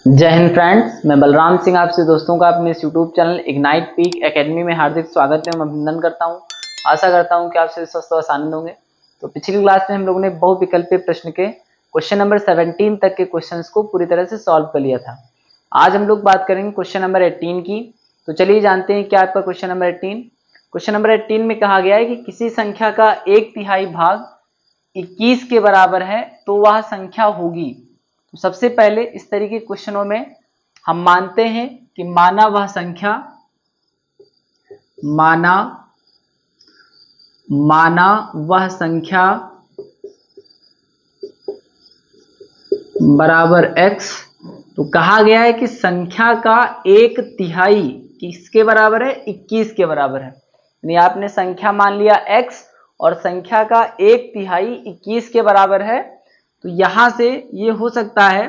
जय हिंद फ्रेंड्स, मैं बलराम सिंह आपसे दोस्तों का अपने इस YouTube channel ignite peak academy में हार्दिक स्वागत एवं अभिनंदन करता हूं। आशा करता हूं कि आपसे स्वस्थ और आनंद होंगे। तो पिछली क्लास में हम लोगों ने बहुविकल्पीय प्रश्न के क्वेश्चन नंबर 17 तक के क्वेश्चंस को पूरी तरह से सॉल्व कर लिया था। आज हम लोग बात करेंगे क्वेश्चन नंबर 18 की। तो चलिए जानते हैं क्या आपका क्वेश्चन नंबर 18। क्वेश्चन नंबर 18 में कहा गया है कि किसी संख्या का 1/3 भाग 21 के बराबर है तो वह संख्या होगी। तो सबसे पहले इस तरीके के क्वेश्चनों में हम मानते हैं कि माना वह संख्या बराबर x। तो कहा गया है कि संख्या का 1/3 किसके बराबर है? 21 के बराबर है। यानी आपने संख्या मान लिया x और संख्या का 1/3 21 के बराबर है। तो यहां से ये हो सकता है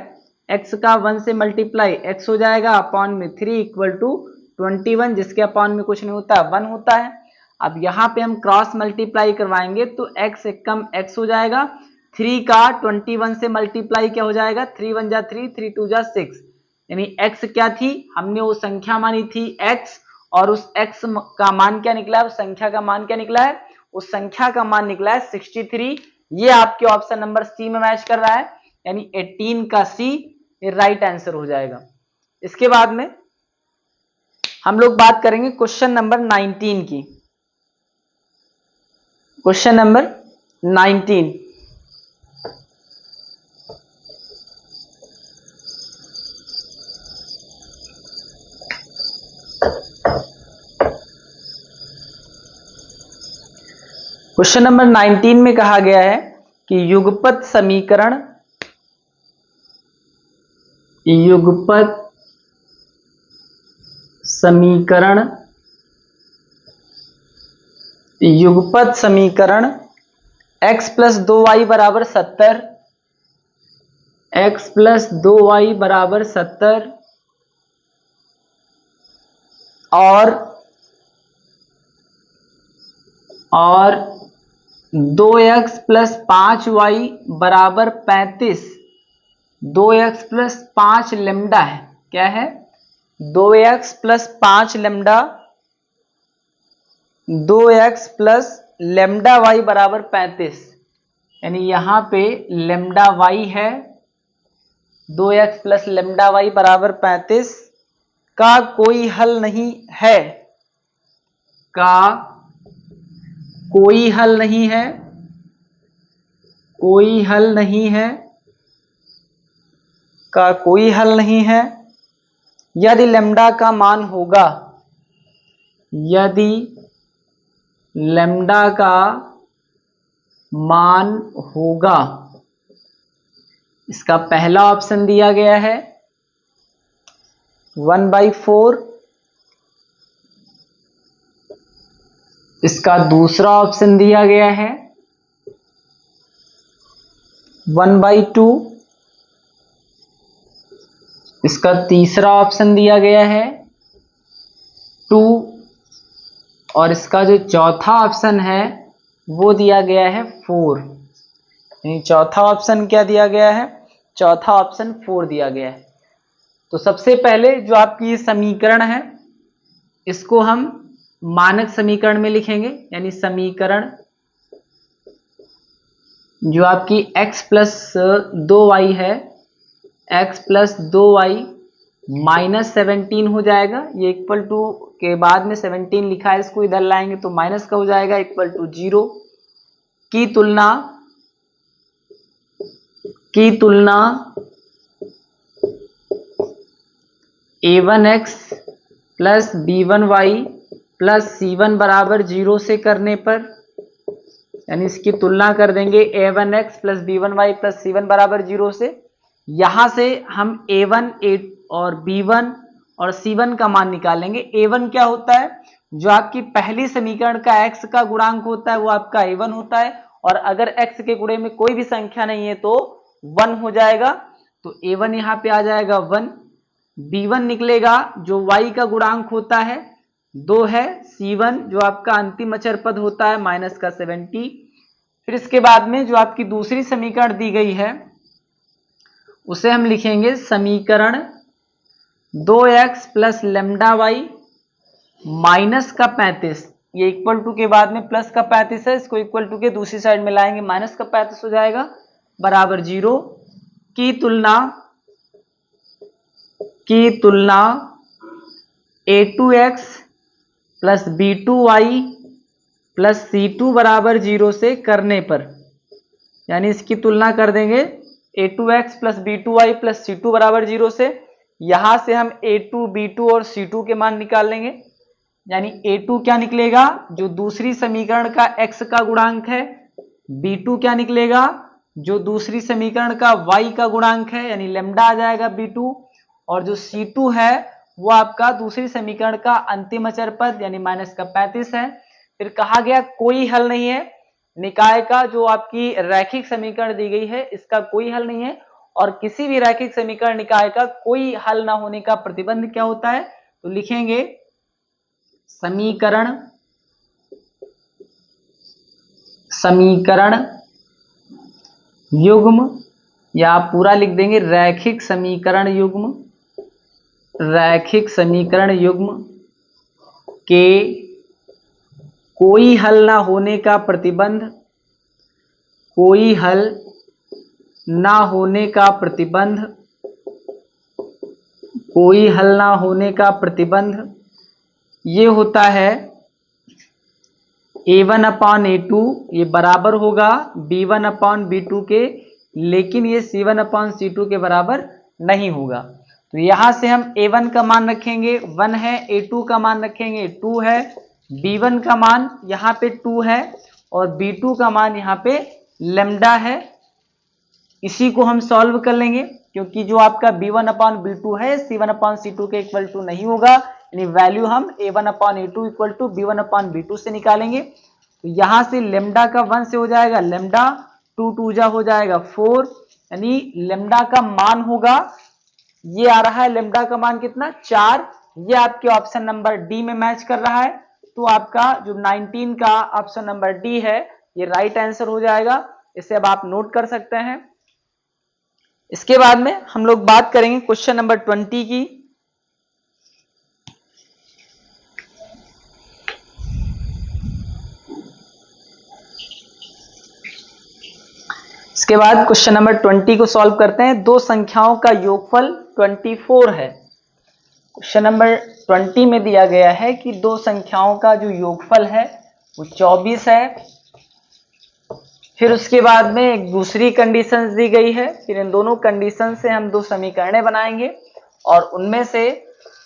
x का 1 से मल्टीप्लाई x हो जाएगा अपॉन में 3 इक्वल टू 21, जिसके अपॉन में कुछ नहीं होता 1 होता है। अब यहाँ पे हम क्रॉस मल्टीप्लाई करवाएंगे तो x एक कम x हो जाएगा। 3 का 21 से मल्टीप्लाई क्या हो जाएगा? 3 1 जा 3, 3 2 जा 6। यानी x क्या थी? हमने वो संख्या मानी थी x, और उस x का मान क्या निकला है? उस संख्या का मान क्या निकला है? उस संख्या का मान निकला है 63। ये आपके ऑप्शन नंबर सी में मैच कर रहा है, यानी 18 का सी राइट आंसर हो जाएगा। इसके बाद में हम लोग बात करेंगे क्वेश्चन नंबर 19 की। क्वेश्चन नंबर 19, क्वेश्चन नंबर 19 में कहा गया है कि युगपत समीकरण x प्लस 2y बराबर 70, x प्लस 2y बराबर 70 और 2x प्लस 5y बराबर 35। 2x प्लस 5 लेमडा है, क्या है? 2x plus 5 lambda, 2x plus lambda y बराबर 35। यानी यहां पे लेमडा y है 2x प्लस लेमडा y बराबर 35 का कोई हल नहीं है, का कोई हल नहीं है, कोई हल नहीं है, का कोई हल नहीं है यदि लेमडा का मान होगा, यदि लेमडा का मान होगा। इसका पहला ऑप्शन दिया गया है 1/4, इसका दूसरा ऑप्शन दिया गया है 1/2, इसका तीसरा ऑप्शन दिया गया है 2, और इसका जो चौथा ऑप्शन है वो दिया गया है 4। यानी चौथा ऑप्शन क्या दिया गया है? चौथा ऑप्शन 4 दिया गया है। तो सबसे पहले जो आपकी ये समीकरण है इसको हम मानक समीकरण में लिखेंगे। यानी समीकरण जो आपकी x प्लस 2y है, x प्लस 2y माइनस 17 हो जाएगा। ये इक्वल टू के बाद में 17 लिखा है, इसको इधर लाएंगे तो माइनस का हो जाएगा, इक्वल टू 0 की तुलना a1x plus b1y plus c1 बराबर 0 से करने पर, यानी इसकी तुलना कर देंगे a1x plus b1y plus c1 बराबर 0 से। यहां से हम a1 और b1 और c1 का मान निकालेंगे। a1 क्या होता है? जो आपकी पहली समीकरण का x का गुणांक होता है वो आपका a1 होता है, और अगर x के गुणे में कोई भी संख्या नहीं है तो 1 हो जाएगा। तो a1 यहाँ पे आ जाएगा 1। b1 निकलेगा जो y का गुणांक होता है 2 है, c1 जो आपका अंतिम अचर पद होता है माइनस का 70। फिर इसके बाद में जो आपकी दूसरी समीकरण दी गई है उसे हम लिखेंगे समीकरण 2x plus lambda Y minus का 35, ये इक्वल टू के बाद में प्लस का 35 है, इसको इक्वल टू के दूसरी साइड में लाएंगे, माइनस का 35 हो जाएगा, बराबर 0 की तुलना a2x plus b2y plus c2 बराबर 0 से करने पर, यानी इसकी तुलना कर देंगे a2x plus b2y plus c2 बराबर 0 से। यहां से हम a2, b2 और c2 के मान निकाल लेंगे, यानी a2 क्या निकलेगा, जो दूसरी समीकरण का x का गुणांक है, b2 क्या निकलेगा, जो दूसरी समीकरण का y का गुणांक है, यानी लेमडा आ जाएगा b2, और जो c2 है वो आपका दूसरी समीकरण का अंतिम अचर पद यानी माइनस का 35 है। फिर कहा गया कोई हल नहीं है, निकाय का जो आपकी रैखिक समीकरण दी गई है इसका कोई हल नहीं है, और किसी भी रैखिक समीकरण निकाय का कोई हल ना होने का प्रतिबंध क्या होता है, तो लिखेंगे समीकरण युग्म, या आप पूरा लिख देंगे रैखिक समीकरण युग्म के कोई हल ना होने का प्रतिबंध, ये होता है a1 अपॉन a2, ये बराबर होगा b1 अपॉन b2 के, लेकिन ये c1 अपॉन c2 के बराबर नहीं होगा। तो यहां से हम a1 का मान रखेंगे 1 है, a2 का मान रखेंगे 2 है, b1 का मान यहाँ पे 2 है और b2 का मान यहाँ पे लेमडा है। इसी को हम सॉल्व कर लेंगे, क्योंकि जो आपका b1 अपॉन b2 है c1 अपॉन c2 के इक्वल टू नहीं होगा, यानी वैल्यू हम a1 upon a2 equal to b1 upon b2 से निकालेंगे। तो यहां से लेमडा का 1 से हो जाएगा लेमडा, 2 2 जा हो जाएगा 4, यानी लेमडा का मान होगा, ये आ रहा है लेमडा का मान कितना 4, ये आपके ऑप्शन नंबर डी में मैच कर रहा है। तो आपका जो 19 का ऑप्शन नंबर डी है ये राइट आंसर हो जाएगा, इसे अब आप नोट कर सकते हैं। इसके बाद में हम लोग बात करेंगे क्वेश्चन नंबर 20 की। इसके बाद क्वेश्चन नंबर 20 को सॉल्व करते हैं। दो संख्याओं का योगफल 24 है। क्वेश्चन नंबर 20 में दिया गया है कि दो संख्याओं का जो योगफल है वो 24 है। फिर उसके बाद में एक दूसरी कंडीशन दी गई है। फिर इन दोनों कंडीशन से हम दो समीकरणें बनाएंगे और उनमें से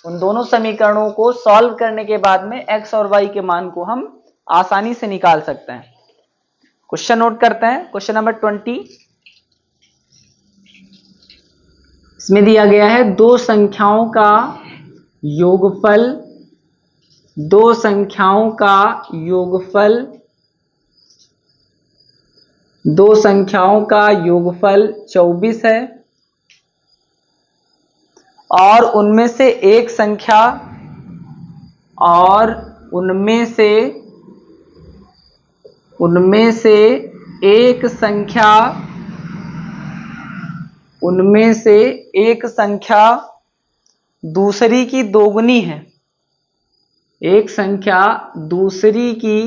उन दोनों समीकरणों को सॉल्व करने के बाद में x और y के मान को हम आसानी से निकाल सकते हैं। क्वेश्चन नोट करते हैं। क्वेश्चन नंबर 20, इसमें दिया गया है दो संख्याओं का योगफल 24 है और उनमें से एक संख्या दूसरी की दोगुनी है। एक संख्या दूसरी की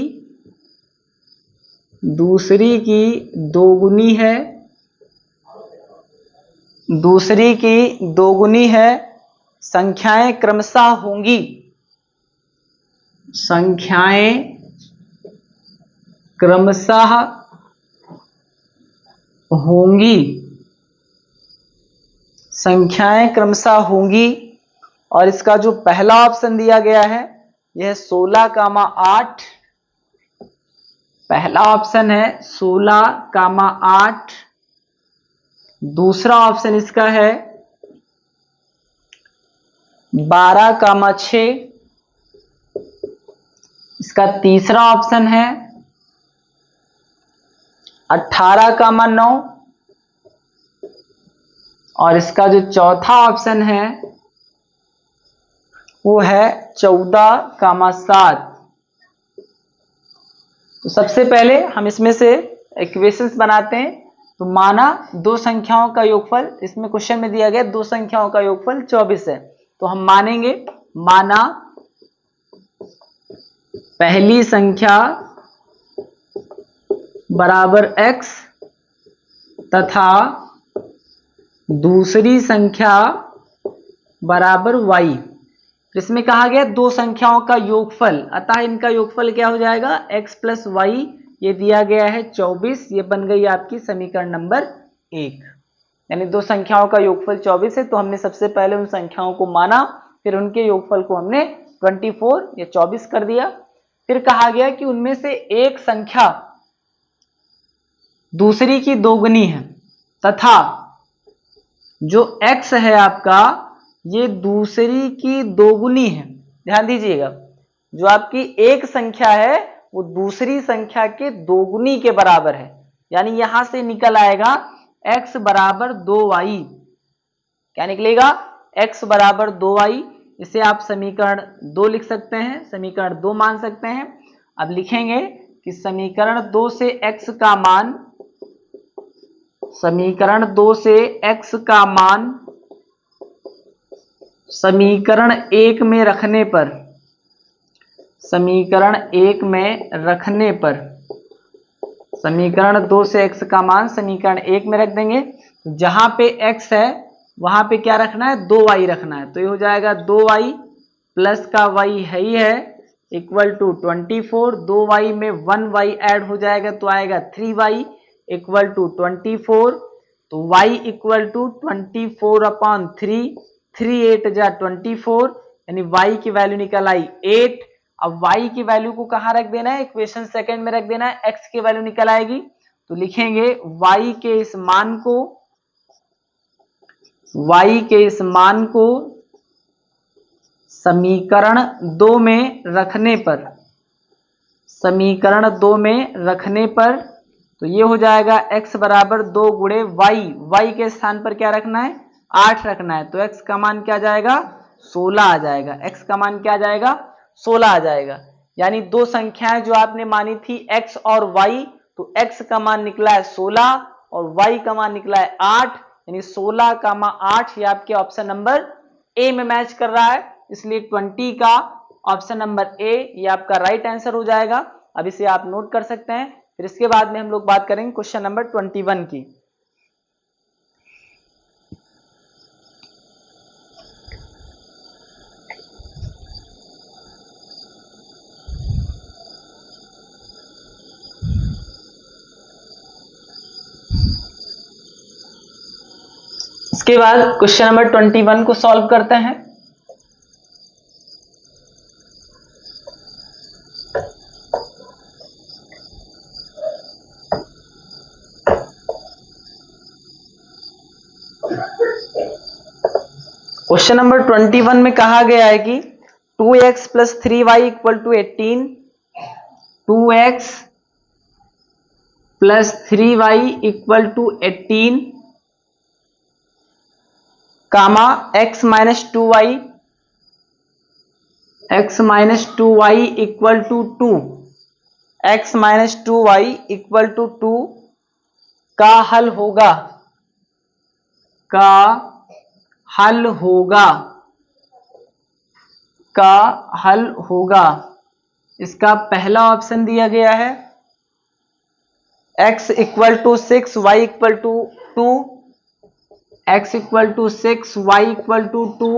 दोगुनी है। संख्याएं क्रमशः होंगी। संख्याएं क्रमशः होंगी और इसका जो पहला ऑप्शन दिया गया है यह 16,8। पहला ऑप्शन है 16,8। दूसरा ऑप्शन इसका है 12,6। इसका तीसरा ऑप्शन है 18,9 और इसका जो चौथा ऑप्शन है वो है 14,7। तो सबसे पहले हम इसमें से इक्वेशंस बनाते हैं। तो माना दो संख्याओं का योगफल, इसमें क्वेश्चन में दिया गया दो संख्याओं का योगफल 24 है। तो हम मानेंगे, माना पहली संख्या बराबर x तथा दूसरी संख्या बराबर y। इसमें कहा गया दो संख्याओं का योगफल, अतः इनका योगफल क्या हो जाएगा, x प्लस वाई। ये दिया गया है 24, ये बन गई आपकी समीकरण नंबर 1। यानी दो संख्याओं का योगफल 24 है, तो हमने सबसे पहले उन संख्याओं को माना, फिर उनके योगफल को हमने 24 या 24 कर दिया। फिर कहा गया कि उनमें से एक संख्या दूसरी की दोगुनी है तथा जो x है आपका ये दूसरी की दोगुनी है। ध्यान दीजिएगा, जो आपकी एक संख्या है वो दूसरी संख्या के दोगुनी के बराबर है। यानी यहां से निकल आएगा x बराबर 2y। क्या निकलेगा, x बराबर 2y। इसे आप समीकरण 2 लिख सकते हैं, समीकरण 2 मान सकते हैं। अब लिखेंगे कि समीकरण 2 से x का मान, समीकरण 2 से x का मान समीकरण 1 में रखने पर, समीकरण 1 में रखने पर, समीकरण 2 से x का मान समीकरण 1 में रख देंगे। जहां पे x है वहां पे क्या रखना है, 2y रखना है। तो ये हो जाएगा 2y प्लस का y है ही है इक्वल टू 24। 2y में 1y ऐड हो जाएगा तो आएगा 3y इक्वल टू 24। तो y इक्वल टू 24/3, 3 8 जा 24, यानी y की वैल्यू निकल आई 8। अब y की वैल्यू को कहां रख देना है, इक्वेशन सेकंड में रख देना है, x की वैल्यू निकल आएगी। तो लिखेंगे y के इस मान को, y के इस मान को समीकरण 2 में रखने पर, समीकरण 2 में रखने पर तो ये हो जाएगा x बराबर 2 गुणे y के स्थान पर क्या रखना है, 8 रखना है। तो x का मान क्या जाएगा, 16 आ जाएगा। x का मान क्या जाएगा, 16 आ जाएगा। यानी दो संख्याएं जो आपने मानी थी x और y, तो x का मान निकला है 16 और y का मान निकला है 8, यानी 16,8 ये आपके ऑप्शन नंबर ए में मैच कर रहा है। इसलिए 20 का ऑप्शन नंबर ए ये आपका राइट आंसर हो जाएगा। अब इसे आप नोट कर सकते हैं। फिर इसके बाद में हम लोग बात करेंगे क्वेश्चन नंबर 21 की। इसके बाद क्वेश्चन नंबर 21 को सॉल्व करते हैं। क्वेश्चन नंबर 21 में कहा गया है कि 2x plus 3y equal to 18, 2x plus 3y equal to 18 comma x minus 2y, x minus 2y equal to 2, x minus 2y equal to 2 का हल होगा, का हल होगा, का हल होगा। इसका पहला ऑप्शन दिया गया है x equal to 6, y equal to 2, x equal to 6, y equal to 2।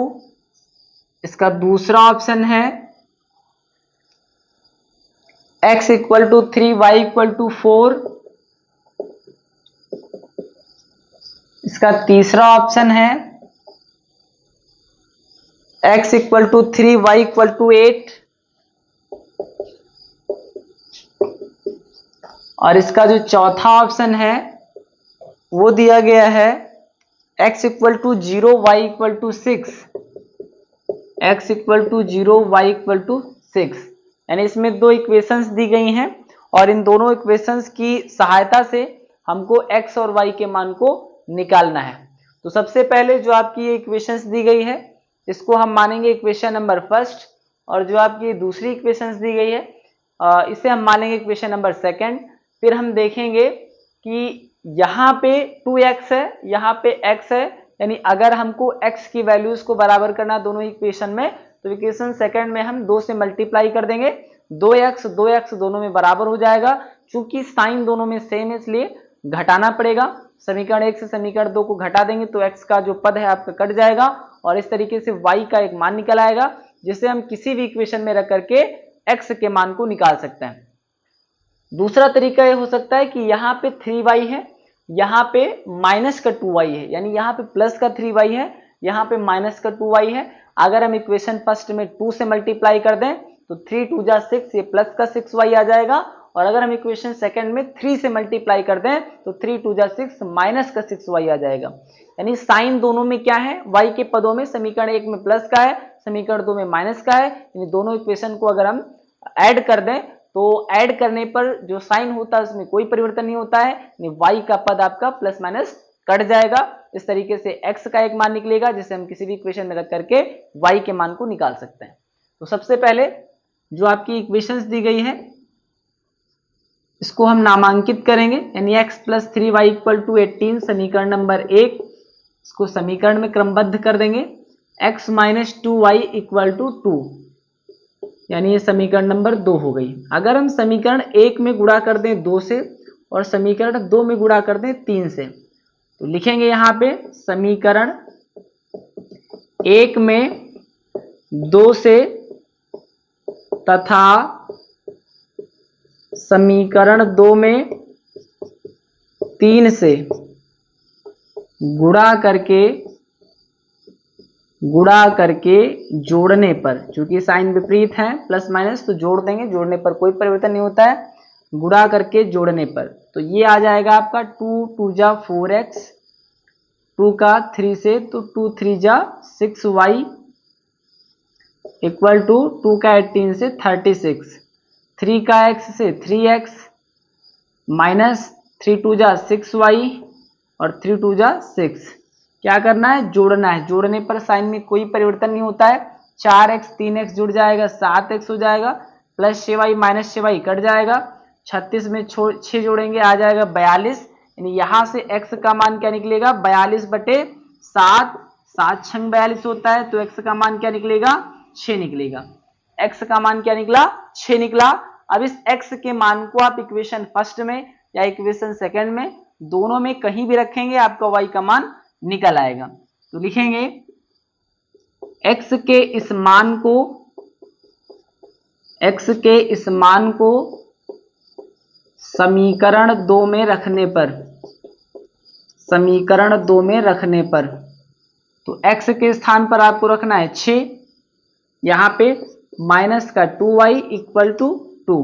इसका दूसरा ऑप्शन है x equal to 3, y equal to 4। इसका तीसरा ऑप्शन है x equal to 3, y equal to 8। और इसका जो चौथा ऑप्शन है वो दिया गया है x equal to 0, y equal to 6, x equal to 0, y equal to 6। यानी इसमें दो इक्वेशंस दी गई हैं और इन दोनों इक्वेशंस की सहायता से हमको x और y के मान को निकालना है। तो सबसे पहले जो आपकी ये इक्वेशंस दी गई है इसको हम मानेंगे इक्वेशन नंबर फर्स्ट, और जो आपकी दूसरी इक्वेशंस दी गई है इसे हम मानेंगे इक्वेशन नंबर सेकंड। फिर हम देखेंगे कि यहाँ पे 2x है, यहाँ पे x है, यानी अगर हमको x की वैल्यूज को बराबर करना दोनों इक्वेशन में, तो इक्वेशन सेकंड में हम 2 से मल्टीप्लाई कर देंगे, 2x दोनों में बराबर हो जाएगा। चूंकि साइन दोनों में सेम है इसलिए घटाना पड़ेगा, समीकरण 1 से समीकरण 2 को घटा देंगे तो x का जो पद है आपका कट जाएगा और इस तरीके से y का एक मान निकल आएगा, जिसे हम किसी भी इक्वेशन में रख करके x के मान को निकाल सकते हैं। दूसरा तरीका ये हो सकता है कि यहाँ पे 3y है, यहाँ पे माइनस का 2y है, यानी यहाँ पे प्लस का 3y है, यहाँ पे माइनस का 2y है। अगर हम इक्वेशन फर्स्ट में 2 से मल्टीप्लाई कर दें तो 3 2 जा 6, ये प्लस का 6y आ जाएगा। और अगर हम इक्वेशन सेकंड में 3 से मल्टीप्लाई कर दें तो 3 2 जा 6 माइनस का 6y आ जाएगा। यानी साइन दोनों में क्या है, y के पदों में समीकरण 1 में प्लस का है, समीकरण 2 में माइनस का है। यानी दोनों इक्वेशन को अगर हम ऐड कर दें तो ऐड करने पर जो साइन होता है उसमें कोई परिवर्तन नहीं होता है, यानी y का पद आपका प्लस माइनस कट जाएगा। इस तरीके से x का एक मान निकलेगा जिसे हम किसी भी इक्वेशन में रख करके y के मान को निकाल सकते हैं। तो सबसे पहले जो आपकी इक्वेशंस दी गई है इसको हम नामांकित करेंगे, यानी x plus 3y equal to 18 समीकरण नंबर 1, इसको समीकरण में क्रमबद्ध कर देंगे। x minus 2y equal to 2, यानी ये समीकरण नंबर 2 हो गई। अगर हम समीकरण 1 में गुणा कर दें 2 से और समीकरण 2 में गुणा कर दें 3 से, तो लिखेंगे यहाँ पे समीकरण 1 में 2 से तथा समीकरण 2 में 3 से गुणा करके जोड़ने पर, चूंकि साइन विपरीत है प्लस माइनस तो जोड़ देंगे, जोड़ने पर कोई परिवर्तन नहीं होता है, गुणा करके जोड़ने पर तो ये आ जाएगा आपका 2 2 जा 4x, 2 का 3 से तो 2 3 जा 6y इक्वल टू 2 का 18 से 36, 3 का x से 3x माइनस 3 2 जा 6y और 3 2 जा 6। क्या करना है, जोड़ना है, जोड़ने पर साइन में कोई परिवर्तन नहीं होता है। 4x 3x जुड़ जाएगा 7x हो जाएगा, plus 6y minus 6y cut जाएगा, 36 में 6 जोड़ेंगे आ जाएगा 42, यानी यहां से x का मान क्या निकलेगा 42 बटे 7, 7 छंग 42 होता है, तो x का मान क्या निकलेगा 6 निकलेगा। x का मान क्या निकला 6 निकला। अब इस x के मान को आप इक्वेशन फर्स्ट में या इक्वेशन सेकंड में दोनों में कहीं भी रखेंगे आपका y का मान निकल आएगा। तो लिखेंगे x के इस मान को समीकरण 2 में रखने पर तो x के स्थान पर आपको रखना है 6, यहाँ पे माइनस का 2y इक्वल टू 2,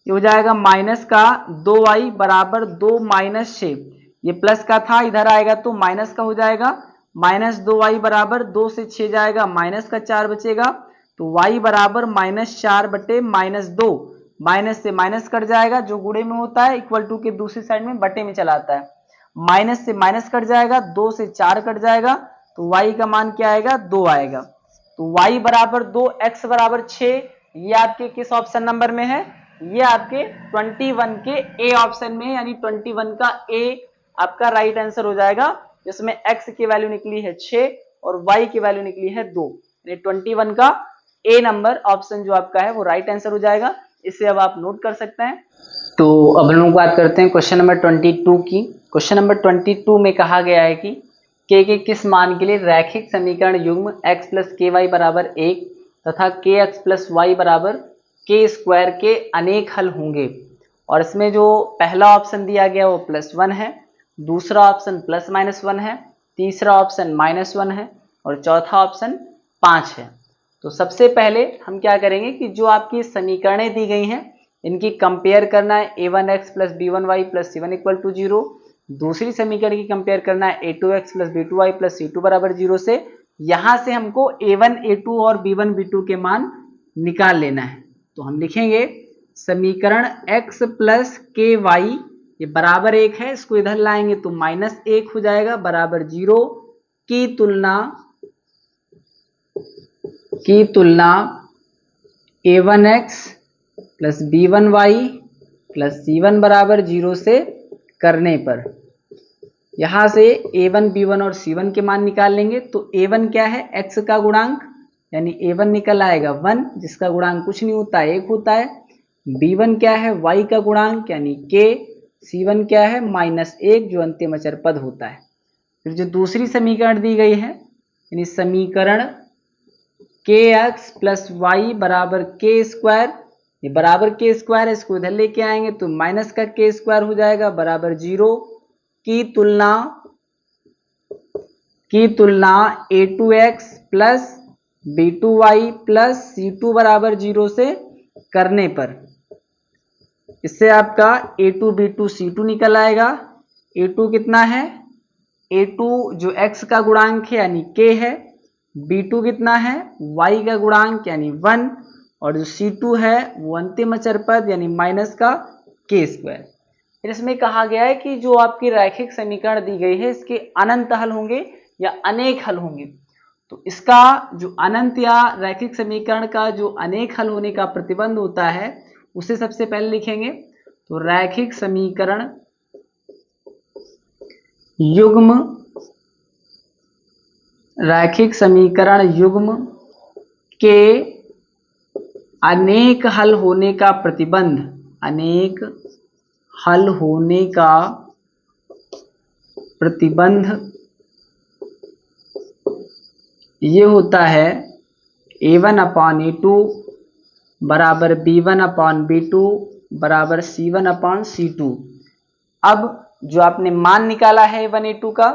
ये हो जाएगा माइनस का 2y बराबर 2 माइनस 6, ये प्लस का था इधर आएगा तो माइनस का हो जाएगा, माइनस 2y बराबर 2 से 6 जाएगा माइनस का 4 बचेगा, तो y बराबर माइनस 4 बटे माइनस 2, माइनस से माइनस कट जाएगा, जो गुणे में होता है इक्वल टू के दूसरी साइड में बटे में चला आता है, माइनस से माइनस कट जाएगा, 2 से 4 कट जाएगा, तो y का मान क्या आएगा 2 आएगा। तो y बराबर 2, x बराबर 6, ये आपके किस ऑप्शन नंबर में है, ये आपके 21 के ए ऑप्शन में है, यानी 21 का ए आपका राइट आंसर हो जाएगा, जिसमें x की वैल्यू निकली है 6 और y की वैल्यू निकली है 2, यानी 21 का ए नंबर ऑप्शन जो आपका है वो राइट आंसर हो जाएगा। इसे अब आप नोट कर सकते हैं। तो अब हम लोग बात करते हैं क्वेश्चन नंबर 22 की। क्वेश्चन नंबर 22 में कहा गया है कि k के किस मान के लिए रैखिक समीकरण युग्म x प्लस के वाई बराबर 1 तथा के एक्स प्लस वाई बराबर के स्क्वायर के अनेक हल होंगे। और इसमें जो पहला ऑप्शन दिया गया वो +1 है, दूसरा ऑप्शन +-1 है, तीसरा ऑप्शन -1 है और चौथा ऑप्शन 5 है। तो सबसे पहले हम क्या करेंगे कि जो आपकी समीकरणें दी गई हैं इनकी कंपेयर करना है, a1x plus b1y plus c1 equal to 0, दूसरी समीकरण की कंपेयर करना है a2x plus b2y plus c2 बराबर 0 से। यहां से हमको a1 a2 और b1 b2 के मान निकाल लेना है। तो हम लिखेंगे समीकरण x प्लस के वाई ये बराबर 1 है, इसको इधर लाएंगे तो -1 हो जाएगा बराबर 0 की तुलना a1x plus b1y plus c1 बराबर 0 से करने पर यहां से a1 b1 और c1 के मान निकाल लेंगे। तो a1 क्या है, x का गुणांक, यानी a1 निकल आएगा 1, जिसका गुणांक कुछ नहीं होता है 1 होता है। b1 क्या है, y का गुणांक यानी k। c1 क्या है, -1 जो अंतिम अचर पद होता है। फिर जो दूसरी समीकरण दी गई है, यानी समीकरण kx प्लस वाई बराबर के स्क्वायर, ये बराबर के स्क्वायर है, इसको इधर लेके आएंगे तो माइनस का के स्क्वायर हो जाएगा बराबर 0 की तुलना a2x plus b2y plus c2 बराबर 0 से करने पर इससे आपका a2 b2 c2 निकल आएगा। a2 कितना है, a2 जो x का गुणांक है यानी k है, b2 कितना है, y का गुणांक यानी 1, और जो c2 है वो अंतिम अचर पद यानी माइनस का k स्क्वायर। फिर इसमें कहा गया है कि जो आपकी रैखिक समीकरण दी गई है इसके अनंत हल होंगे या अनेक हल होंगे। तो इसका जो अनंत या रैखिक समीकरण का जो अनेक हल होने का प्रतिबंध होता है उसे सबसे पहले लिखेंगे। तो रैखिक समीकरण युग्म के अनेक हल होने का प्रतिबंध, अनेक हल होने का प्रतिबंध ये होता है a1/a2 बराबर b1/b2 बराबर c1/c2। अब जो आपने मान निकाला है a1 a2 का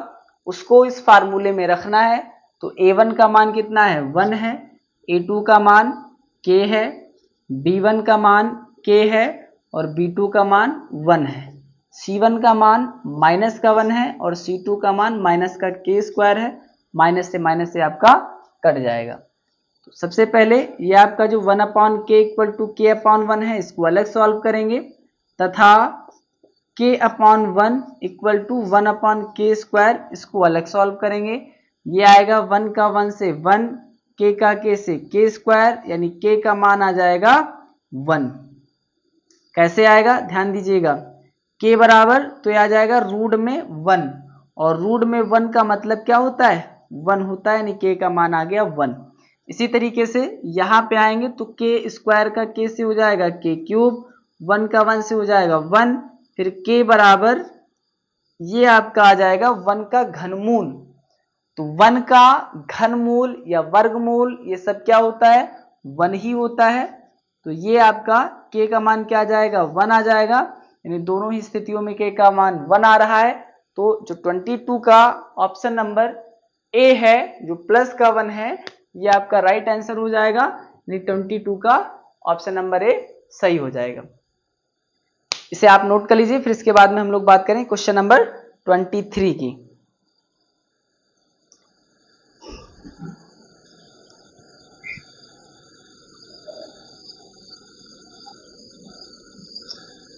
उसको इस फार्मूले में रखना है। तो a1 का मान कितना है, 1 है, a2 का मान k है, b1 का मान k है और b2 का मान 1 है, c1 का मान माइनस का 1 है और c2 का मान माइनस का k स्क्वायर है। माइनस से आपका कट जाएगा। तो सबसे पहले ये आपका जो 1/k इक्वल टू k/1 है इसको अलग सॉल्व करेंगे, तथा k/1 equal to 1/k square इसको अलग सॉल्व करेंगे। ये आएगा 1 का 1 से 1, k का k से k स्क्वायर, यानी k का मान आ जाएगा 1। कैसे आएगा ध्यान दीजिएगा, k बराबर तो ये आ जाएगा रूट में 1, और रूट में 1 का मतलब क्या होता है, 1 होता है, यानी k का मान आ गया 1। इसी तरीके से यहाँ पे आएंगे तो k स्क्वायर का k से हो जाएगा k क्यूब, 1 का 1 से हो जाएगा 1, फिर k बराबर ये आपका आ जाएगा 1 का घनमूल। तो 1 का घनमूल या वर्गमूल ये सब क्या होता है, 1 ही होता है। तो ये आपका k का मान क्या आ जाएगा, 1 आ जाएगा, यानी दोनों ही स्थितियों में k का मान 1 आ रहा है। तो जो 22 का ऑप्शन नंबर ए है जो प्लस का 1 है ये आपका राइट आंसर हो जाएगा, यानी 22 का ऑप्शन नंबर ए सही हो जाएगा। इसे आप नोट कर लीजिए। फिर इसके बाद में हम लोग बात करें क्वेश्चन नंबर 23 की।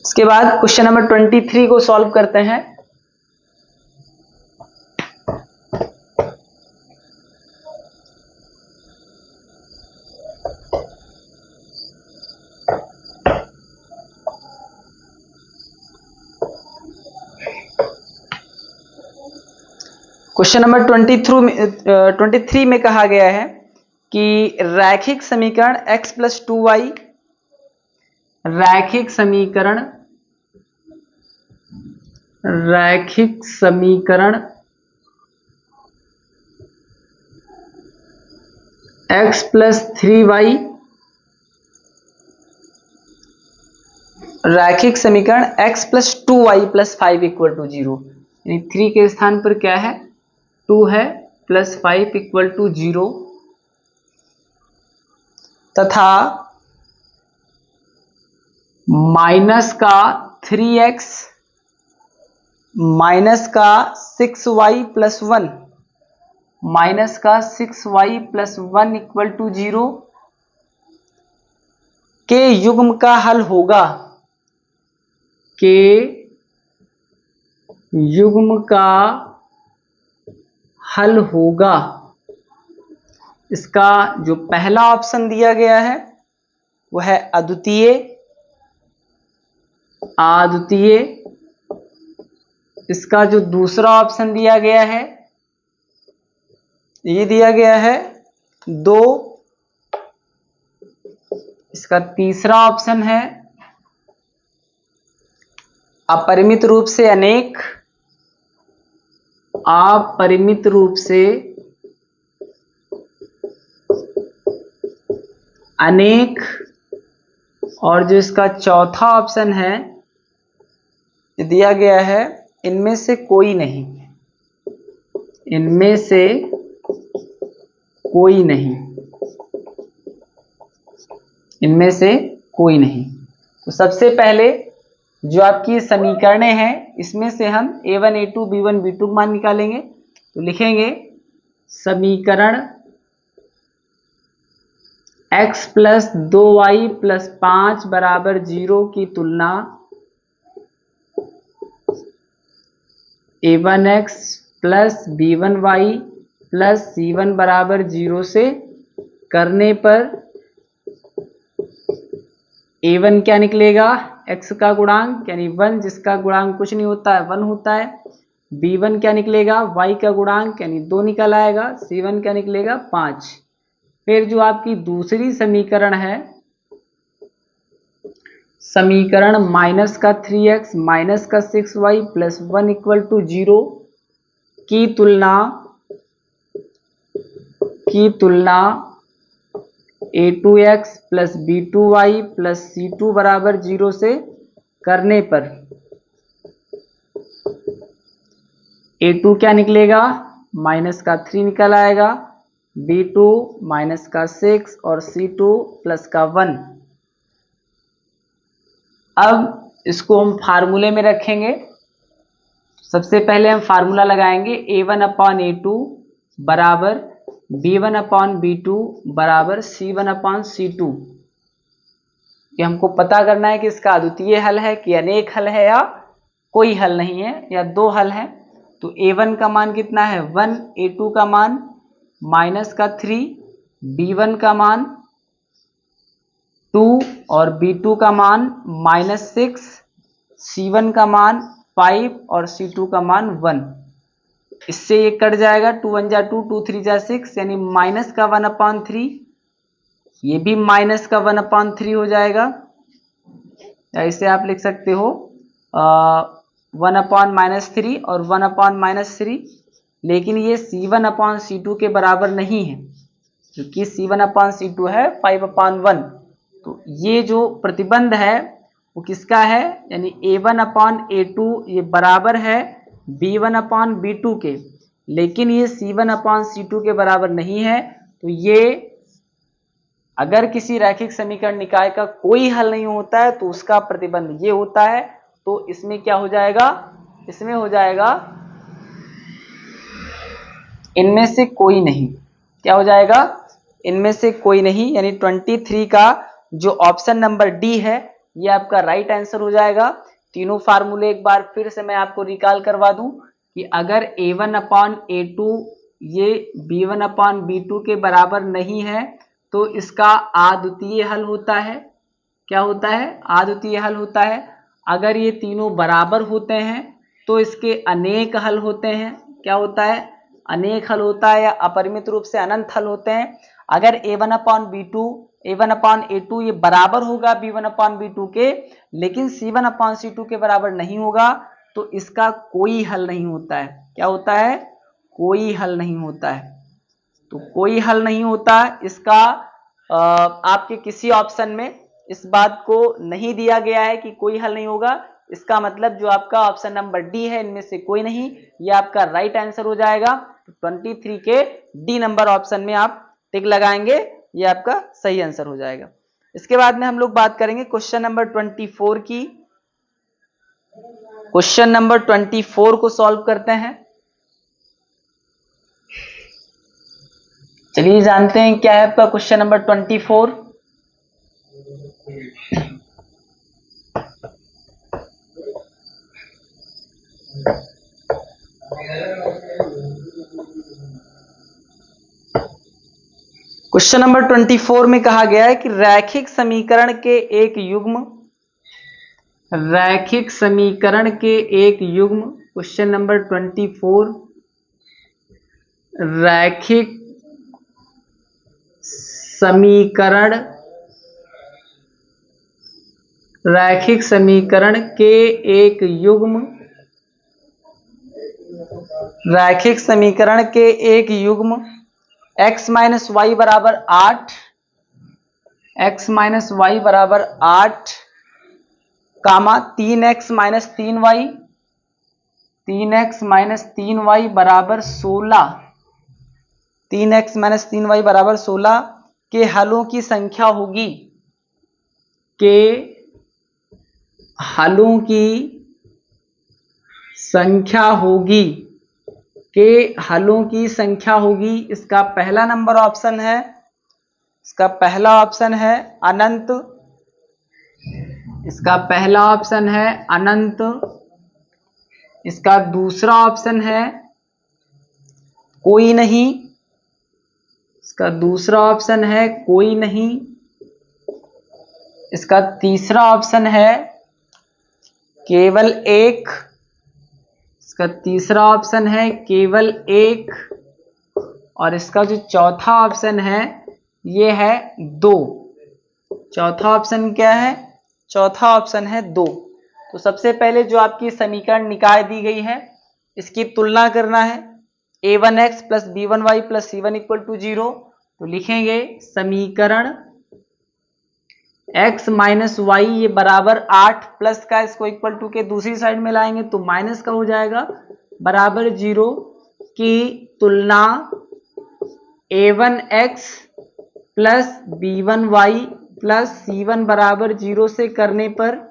इसके बाद क्वेश्चन नंबर 23 को सॉल्व करते हैं। क्वेश्चन नंबर 23 में कहा गया है कि रैखिक समीकरण x प्लस 2y, रैखिक समीकरण x प्लस 3y, रैखिक समीकरण x plus 2y plus 5 equal to 0, यानी 3 के स्थान पर क्या है 2 है, प्लस 5 इक्वल टू 0, तथा माइनस का 3x माइनस का 6y प्लस 1, माइनस का 6y प्लस 1 इक्वल टू 0 के युग्म का हल होगा, के युग्म का हल होगा। इसका जो पहला ऑप्शन दिया गया है वह है अद्वितीय इसका जो दूसरा ऑप्शन दिया गया है ये दिया गया है 2। इसका तीसरा ऑप्शन है अपरिमित रूप से अनेक, अपरिमित रूप से अनेक। और जो इसका चौथा ऑप्शन है दिया गया है इनमें से कोई नहीं, इनमें से कोई नहीं, इनमें से कोई नहीं। तो सबसे पहले जो आपकी समीकरणें हैं इसमें से हम a1 a2 b1 b2 मान निकालेंगे। तो लिखेंगे समीकरण x प्लस 2y प्लस 5 बराबर 0 की तुलना a1x plus b1y plus c1 बराबर 0 से करने पर a1 क्या निकलेगा, x का गुणांक यानी 1, जिसका गुणांक कुछ नहीं होता है 1 होता है। b1 क्या निकलेगा, y का गुणांक यानी 2 निकल आएगा। c1 क्या निकलेगा 5। फिर जो आपकी दूसरी समीकरण है समीकरण माइनस का 3x माइनस का 6y प्लस 1 इक्वल टू 0 की तुलना a2x plus b2y plus c2 बराबर 0 से करने पर a2 क्या निकलेगा, माइनस का 3 निकल आएगा, b2 माइनस का 6 और c2 प्लस का 1। अब इसको हम फार्मूले में रखेंगे। सबसे पहले हम फार्मूला लगाएंगे a1 अपॉन a2 बराबर b1 अपॉन b2 बराबर c1 अपॉन c2। कि हमको पता करना है कि इसका अद्वितीय हल है कि अनेक हल है या कोई हल नहीं है या दो हल है। तो a1 का मान कितना है 1, a2 का मान माइनस का 3, b1 का मान 2 और b2 का मान माइनस 6, c1 का मान 5 और c2 का मान 1। इससे ये कट जाएगा, 2 1 जा 2, 2 3 जा 6, यानी माइनस का 1/3। ये भी माइनस का 1/3 हो जाएगा। या इसे आप लिख सकते हो 1/-3 और 1/-3। लेकिन ये c1/c2 के बराबर नहीं है, क्योंकि c1/c2 है 5/1। तो ये जो प्रतिबंध है वो किसका है, यानी a1/a2 ये बराबर है b1/b2 के, लेकिन ये c1/c2 के बराबर नहीं है। तो ये अगर किसी रैखिक समीकरण निकाय का कोई हल नहीं होता है तो उसका प्रतिबंध ये होता है। तो इसमें क्या हो जाएगा, इसमें हो जाएगा इनमें से कोई नहीं। क्या हो जाएगा, इनमें से कोई नहीं, यानी 23 का जो ऑप्शन नंबर डी है ये आपका राइट आंसर हो जाएगा। तीनों फार्मूले एक बार फिर से मैं आपको रिकॉल करवा दूं कि अगर a1/a2 ये b1/b2 के बराबर नहीं है तो इसका अद्वितीय हल होता है। क्या होता है, अद्वितीय हल होता है। अगर ये तीनों बराबर होते हैं तो इसके अनेक हल होते हैं। क्या होता है, अनेक हल होता है या अपरिमित रूप से अनंत हल होते हैं। अगर a1/a2 ये बराबर होगा b1/b2 के, लेकिन c1/c2 के बराबर नहीं होगा तो इसका कोई हल नहीं होता है। क्या होता है, कोई हल नहीं होता है। तो कोई हल नहीं होता इसका आपके किसी ऑप्शन में इस बात को नहीं दिया गया है कि कोई हल नहीं होगा। इसका मतलब जो आपका ऑप्शन नंबर डी है इनमें से कोई नहीं, ये आपका राइट आंसर हो जाएगा। तो 23 के डी नंबर ऑप्शन में आप टिक लगाएंगे, ये आपका सही आंसर हो जाएगा। इसके बाद में हम लोग बात करेंगे क्वेश्चन नंबर 24 की। क्वेश्चन नंबर 24 को सॉल्व करते हैं। चलिए जानते हैं क्या है आपका क्वेश्चन नंबर 24। क्वेश्चन नंबर 24 में कहा गया है कि रैखिक समीकरण के एक युग्म क्वेश्चन नंबर 24, रैखिक समीकरण के एक युग्म x माइनस वाई बराबर 8, कामा 3x माइनस 3y बराबर 16, 3x माइनस 3y बराबर 16 के हलों की संख्या होगी, इसका पहला नंबर ऑप्शन है, अनंत, इसका दूसरा ऑप्शन है कोई नहीं, इसका तीसरा ऑप्शन है केवल एक, और इसका जो चौथा ऑप्शन है ये है 2। चौथा ऑप्शन क्या है? चौथा ऑप्शन है 2। तो सबसे पहले जो आपकी समीकरण निकाय दी गई है इसकी तुलना करना है, a1x plus b1y plus c1 equal to 0। तो लिखेंगे समीकरण x माइनस वाई ये बराबर 8 प्लस का, इसको इक्वल टू के दूसरी साइड में लाएंगे तो माइनस का हो जाएगा, बराबर 0 की तुलना a1x plus b1y plus c1 बराबर 0 से करने पर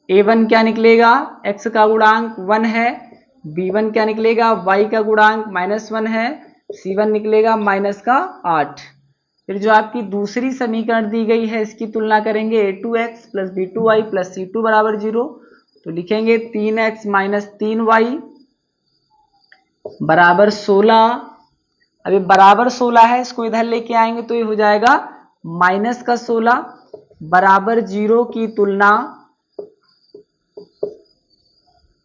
a1 क्या निकलेगा? x का गुणांक 1 है, b1 क्या निकलेगा? y का गुणांक -1 है, c1 निकलेगा माइनस का 8। फिर जो आपकी दूसरी समीकरण दी गई है इसकी तुलना करेंगे, a2x plus b2y plus c2 बराबर 0। तो लिखेंगे 3x माइनस 3y बराबर 16। अभी बराबर 16 है, इसको इधर लेके आएंगे तो ये हो जाएगा माइनस का 16, बराबर 0 की तुलना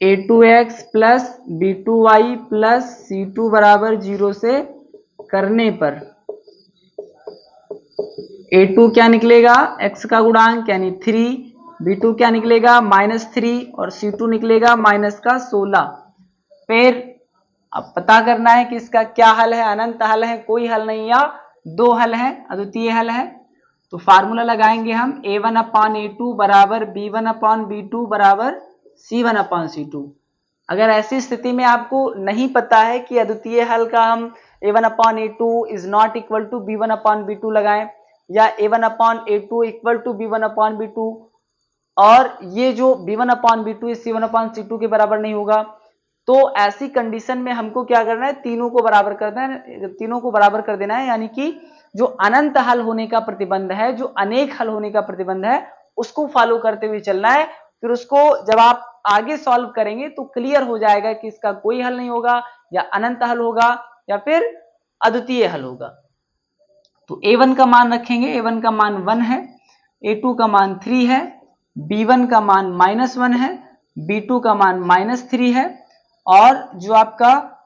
a2x plus b2y plus c2 बराबर 0 से करने पर a2 क्या निकलेगा? x का गुणांक यानी 3, b2 क्या निकलेगा? -3 और c2 निकलेगा माइनस का 16। फिर अब पता करना है कि इसका क्या हल है, अनंत हल है, कोई हल नहीं, या दो हल है, अद्वितीय हल है। तो फार्मूला लगाएंगे हम a1 अपान a2 बराबर b1 अपान b2 बराबर c1 अपान c2। अगर ऐसी स्थिति में आपको नहीं पता है कि अद्वितीय हल का हम a1 upon a2 is not equal to b1 upon b2 लगाएं, या a1 upon a2 equal to b1 upon b2, और ये जो b1 अपान b2 c1 अपान c2 के बराबर नहीं होगा, तो ऐसी कंडीशन में हमको क्या करना है? तीनों को बराबर कर देना है, यानी कि जो अनंत हल होने का प्रतिबंध है, जो अनेक हल होने का प्रतिबंध है, उसको फॉलो करते हुए चलना है। फिर उसको जब आप आगे सॉल्व करेंगे तो क्लियर हो जाएगा कि इसका कोई हल नहीं होगा, या अनंत हल होगा, या फिर अद्वितीय हल होगा। तो a1 का मान रखेंगे, a1 का मान 1 है, a2 का मान 3 है, b1 का मान -1 है, b2 का मान -3 है, और जो आपका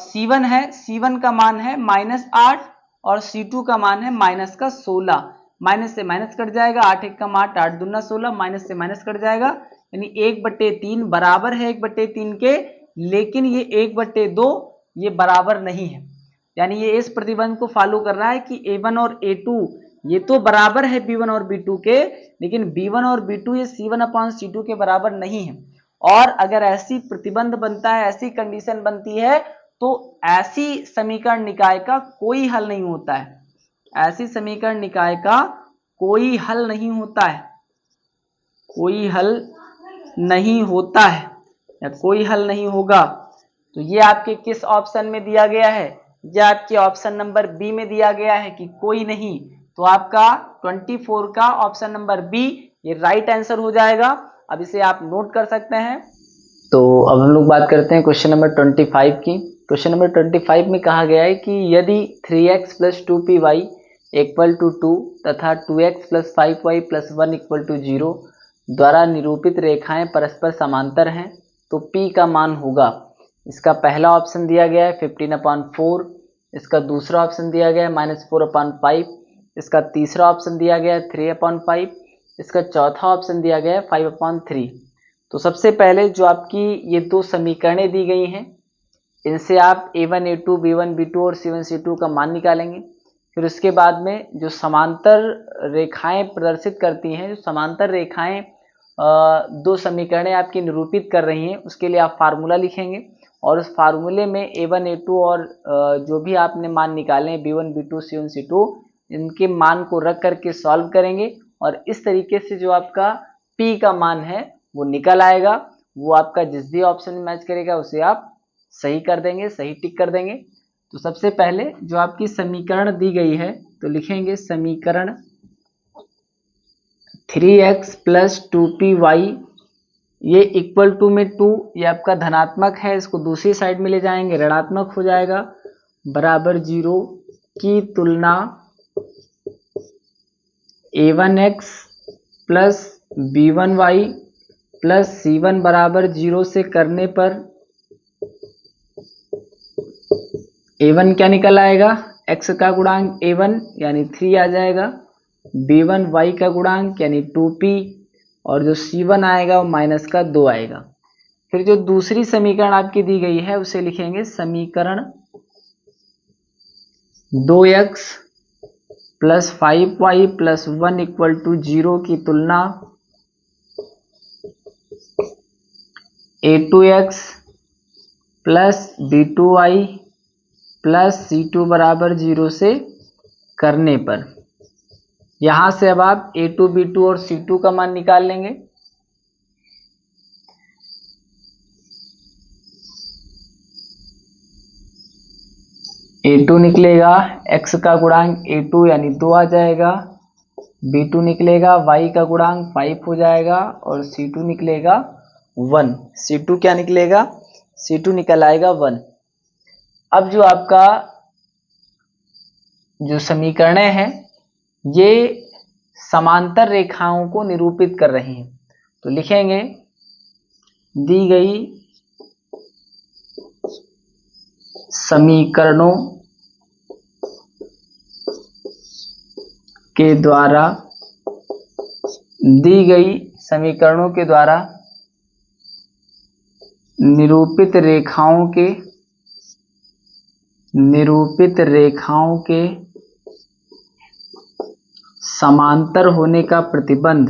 c1 है, c1 का मान है -8 और c2 का मान है माइनस का 16। माइनस से माइनस कट जाएगा, 8 एक का 8, 8 दूना 16, माइनस से माइनस कट जाएगा, यानी 1/3 बराबर है 1/3 के, लेकिन ये 1/2 ये बराबर नहीं है। यानी ये इस प्रतिबंध को फॉलो कर रहा है कि a1 और a2 ये तो बराबर है b1 और b2 के, लेकिन b1 और b2 ये c1 अपान c2 के बराबर नहीं है। और अगर ऐसी प्रतिबंध बनता है, ऐसी कंडीशन बनती है, तो ऐसी समीकरण निकाय का कोई हल नहीं होता है, ऐसी समीकरण निकाय का कोई हल नहीं होता है, कोई हल नहीं होता है, या कोई हल नहीं होगा। तो ये आपके किस ऑप्शन में दिया गया है? ये आपके ऑप्शन नंबर बी में दिया गया है कि कोई नहीं। तो आपका 24 का ऑप्शन नंबर बी ये राइट आंसर हो जाएगा। अब इसे आप नोट कर सकते हैं। तो अब हम लोग बात करते हैं क्वेश्चन नंबर 25 की। क्वेश्चन नंबर 25 में कहा गया है कि यदि 3x plus 2py equal to 2 तथा 2x plus 5y plus 1 equal to 0, द्वारा निरूपित रेखाएं परस्पर समांतर हैं तो P का मान होगा, इसका पहला ऑप्शन दिया गया है 15/4, इसका दूसरा ऑप्शन दिया गया है -4/5, इसका तीसरा ऑप्शन दिया गया है 3/5, इसका चौथा ऑप्शन दिया गया है 5/3। तो सबसे पहले जो आपकी ये दो समीकरणें दी गई हैं, इनसे आप A1 A2 B1 B2 और C1 C2 का मान निकालेंगे। फिर उसके बाद में जो समांतर रेखाएं प्रदर्शित करती हैं, जो समांतर रेखाएं दो समीकरणें आपकी निरूपित कर रही हैं, उसके लिए आप फार्मूला लिखेंगे और उस फार्मूले में A1 A2 और जो भी आपने मान निकाले हैं B1 B2 C1 C2, इनके मान को रख करके सॉल्व करेंगे और इस तरीके से जो आपका P का मान है वो निकल आएगा। वो आपका जिस भी ऑप्शन में मैच करेगा उसे आप सही कर देंगे, सही टिक कर देंगे। तो सबसे पहले जो आपकी समीकरण दी गई है तो लिखेंगे समीकरण 3x + 2py, ये इक्वल टू में 2, ये आपका धनात्मक है, इसको दूसरी साइड में ले जाएंगे ऋणात्मक हो जाएगा, बराबर 0 की तुलना a1x + b1y + c1 बराबर 0 से करने पर a1 क्या निकल आएगा, x का गुणांक a1 यानी 3 आ जाएगा, b1 y का गुणांक यानी 2p और जो c1 आएगा वो -2 आएगा। फिर जो दूसरी समीकरण आपकी दी गई है उसे लिखेंगे समीकरण 2x + 5y + 1 = 0 की तुलना a2x + b2y + c2 बराबर 0 से करने पर, यहां से अब आप a2 b2 और c2 का मान निकाल लेंगे। a2 निकलेगा, x का गुणांक a2 यानी 2 आ जाएगा, b2 निकलेगा, y का गुणांक 5 हो जाएगा और c2 निकलेगा 1। c2 क्या निकलेगा, c2 निकल आएगा 1। अब जो आपका जो समीकरणें हैं ये समांतर रेखाओं को निरूपित कर रही हैं, तो लिखेंगे दी गई समीकरणों के द्वारा निरूपित रेखाओं के समांतर होने का प्रतिबंध,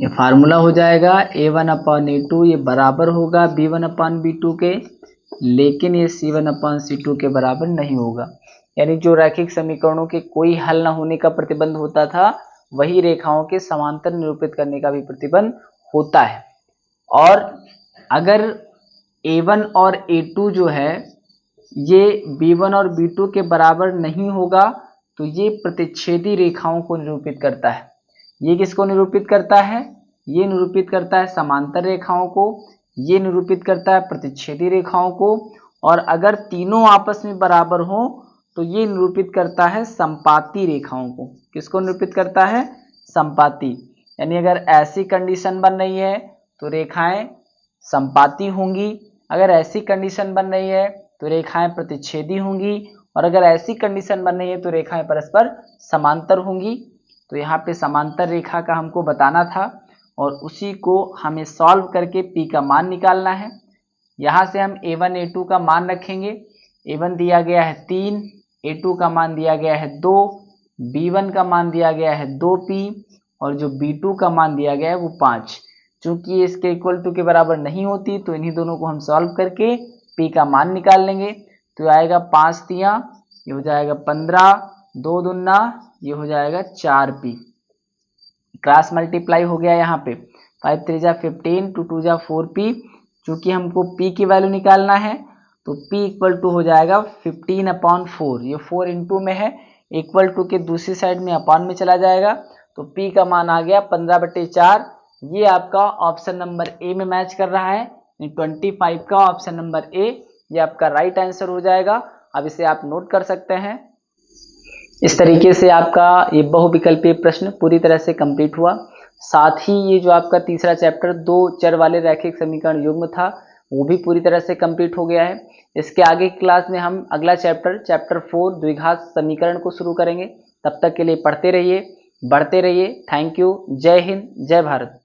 ये फार्मूला हो जाएगा a1/a2, ये बराबर होगा b1/b2 के, लेकिन ये c1/c2 के बराबर नहीं होगा। यानी जो रैखिक समीकरणों के कोई हल न होने का प्रतिबंध होता था, वही रेखाओं के समांतर निरूपित करने का भी प्रतिबंध होता है। और अगर a1 और a2 जो है ये b1 और b2 के बराबर नहीं होगा तो ये प्रतिच्छेदी रेखाओं को निरूपित करता है। ये किसको निरूपित करता है, ये निरूपित करता है समांतर रेखाओं को, ये निरूपित करता है प्रतिच्छेदी रेखाओं को, और अगर तीनों आपस में बराबर हो तो ये निरूपित करता है संपाती रेखाओं को। किसको निरूपित करता है, संपाती। यानी अगर ऐसी कंडीशन बन रही है तो रेखाएं संपाती होंगी, अगर ऐसी कंडीशन बन रही है तो रेखाएं प्रतिच्छेदी होंगी, और अगर ऐसी कंडीशन बन रही है तो रेखाएं परस्पर समांतर होंगी। तो यहाँ पे समांतर रेखा का हमको बताना था और उसी को हमें सॉल्व करके P का मान निकालना है। यहाँ से हम a1 a2 का मान रखेंगे। a1 दिया गया है 3, a2 का मान दिया गया है 2, b1 का मान दिया गया है 2p और जो b2 का मान दिया गया है वो 5। चूंकि ये इसके इक्वल टू के बराबर नहीं होती तो इन्हीं दोनों को हम सॉल्व करके P का मान निकाल लेंगे। तो आएगा 5 तियां, ये हो जाएगा 15, 2 दूना ये हो जाएगा 4p। क्रॉस मल्टीप्लाई हो गया यहाँ पे, 5 3 जा 15, 2 2 जा 4p। चूंकि हमको P की वैल्यू निकालना है तो P इक्वल टू हो जाएगा 15/4, ये 4 इंटू में है, इक्वल टू के दूसरी साइड में अपॉन में चला जाएगा, तो P का मान आ गया 15/4। ये आपका ऑप्शन नंबर ए में मैच कर रहा है, 25 का ऑप्शन नंबर ए ये आपका राइट आंसर हो जाएगा। अब इसे आप नोट कर सकते हैं। इस तरीके से आपका ये बहुविकल्पीय प्रश्न पूरी तरह से कंप्लीट हुआ। साथ ही ये जो आपका तीसरा चैप्टर दो चर वाले रैखिक समीकरण युग्म था वो भी पूरी तरह से कंप्लीट हो गया है। इसके आगे की क्लास में हम अगला चैप्टर 4 द्विघात समीकरण को शुरू करेंगे। तब तक के लिए पढ़ते रहिए, बढ़ते रहिए। Thank you. जय हिंद, जय भारत।